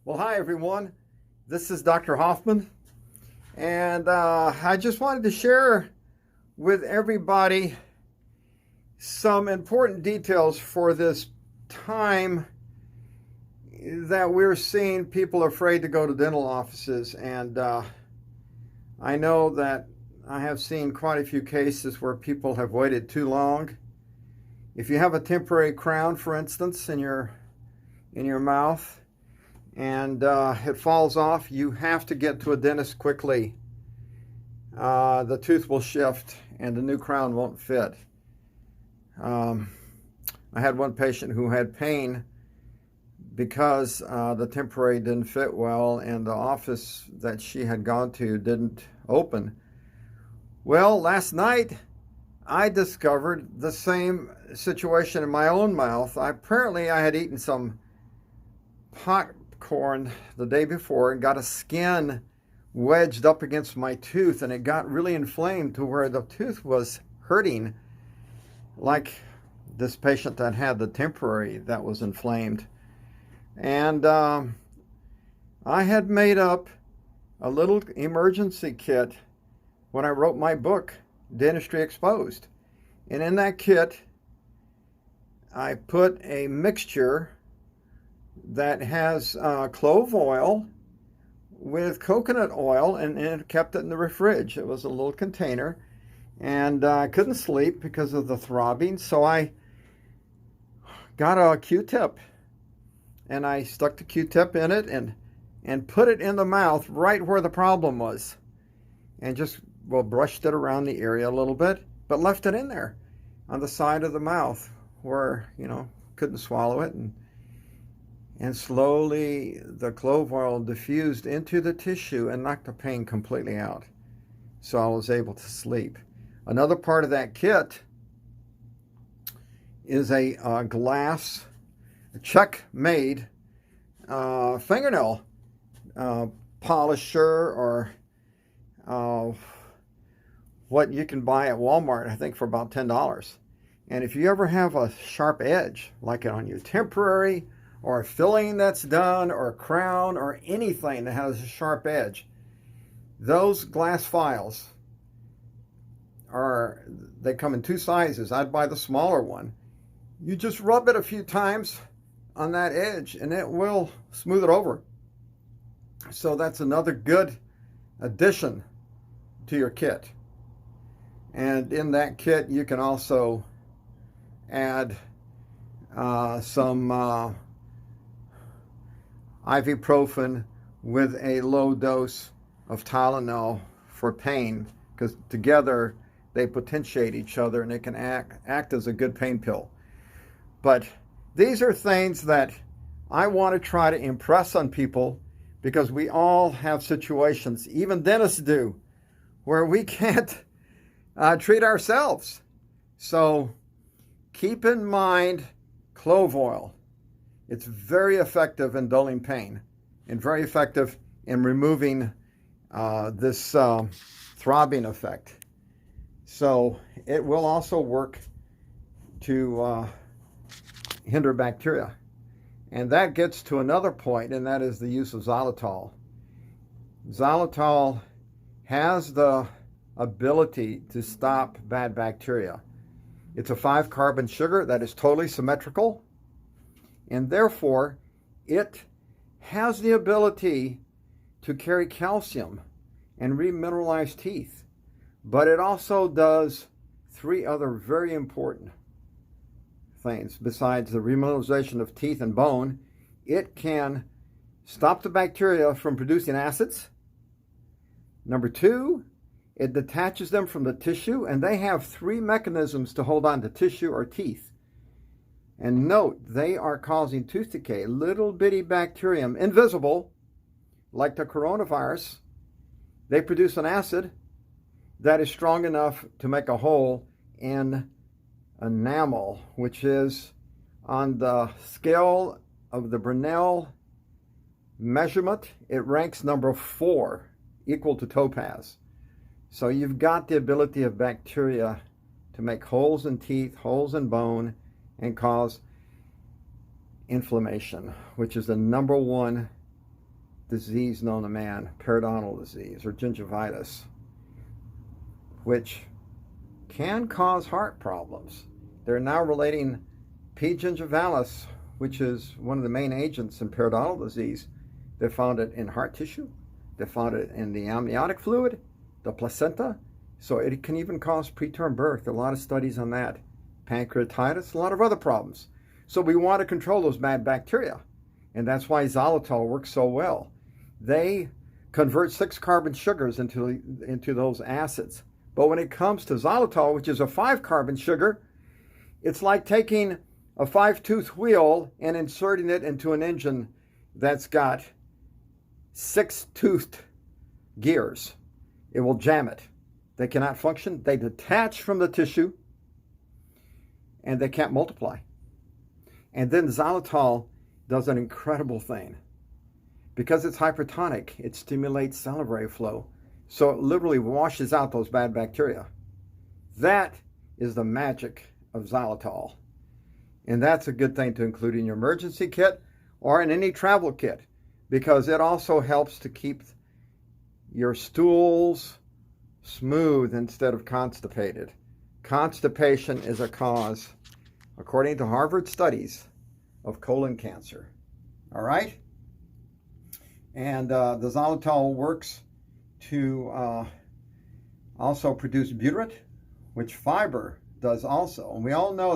Well, hi everyone. This is Dr. Hoffman, and I just wanted to share with everybody some important details for this time that we're seeing people afraid to go to dental offices. And I know that I have seen quite a few cases where people have waited too long. If you have a temporary crown, for instance, in your mouth, and it falls off, you have to get to a dentist quickly. The tooth will shift and the new crown won't fit. I had one patient who had pain because the temporary didn't fit well and the office that she had gone to didn't open. Well, last night I discovered the same situation in my own mouth. Apparently I had eaten some popcorn the day before and got a skin wedged up against my tooth, and it got really inflamed to where the tooth was hurting, like this patient that had the temporary that was inflamed. And I had made up a little emergency kit when I wrote my book, Dentistry Exposed. And in that kit, I put a mixture that has clove oil with coconut oil, and kept it in the fridge. It was a little container, and I couldn't sleep because of the throbbing, so I got a Q-tip, and I stuck the Q-tip in it and put it in the mouth right where the problem was, and just, well, brushed it around the area a little bit, but left it in there on the side of the mouth where, couldn't swallow it, and slowly the clove oil diffused into the tissue and knocked the pain completely out. So I was able to sleep. Another part of that kit is a glass Czech-made fingernail polisher, or what you can buy at Walmart, I think for about $10. And if you ever have a sharp edge, like on your temporary, or a filling that's done, or a crown, or anything that has a sharp edge, those glass files they come in two sizes. I'd buy the smaller one. You just rub it a few times on that edge and it will smooth it over. So that's another good addition to your kit. And in that kit you can also add some ibuprofen with a low dose of Tylenol for pain, because together they potentiate each other and it can act as a good pain pill. But these are things that I want to try to impress on people, because we all have situations, even dentists do, where we can't treat ourselves. So keep in mind clove oil. It's very effective in dulling pain and very effective in removing this throbbing effect. So it will also work to hinder bacteria. And that gets to another point, and that is the use of xylitol. Xylitol has the ability to stop bad bacteria. It's a 5-carbon sugar that is totally symmetrical, and therefore it has the ability to carry calcium and remineralize teeth. But it also does 3 other very important things. Besides the remineralization of teeth and bone, it can stop the bacteria from producing acids. Number 2, it detaches them from the tissue, and they have 3 mechanisms to hold on to tissue or teeth. And note, they are causing tooth decay. Little bitty bacterium, invisible, like the coronavirus. They produce an acid that is strong enough to make a hole in enamel, which is on the scale of the Brunel measurement, it ranks number 4, equal to topaz. So you've got the ability of bacteria to make holes in teeth, holes in bone, and cause inflammation, which is the number 1 disease known to man, periodontal disease or gingivitis, which can cause heart problems. They're now relating P. gingivalis, which is one of the main agents in periodontal disease. They found it in heart tissue. They found it in the amniotic fluid, the placenta. So it can even cause preterm birth. A lot of studies on that. Pancreatitis, a lot of other problems. So we want to control those bad bacteria. And that's why xylitol works so well. They convert 6-carbon sugars into those acids. But when it comes to xylitol, which is a 5-carbon sugar, it's like taking a 5-tooth wheel and inserting it into an engine that's got 6-toothed gears. It will jam it. They cannot function. They detach from the tissue and they can't multiply. And then xylitol does an incredible thing. Because it's hypertonic, it stimulates salivary flow. So it literally washes out those bad bacteria. That is the magic of xylitol. And that's a good thing to include in your emergency kit or in any travel kit, because it also helps to keep your stools smooth instead of constipated. Constipation is a cause, according to Harvard studies, of colon cancer. All right? And the xylitol works to also produce butyrate, which fiber does also. And we all know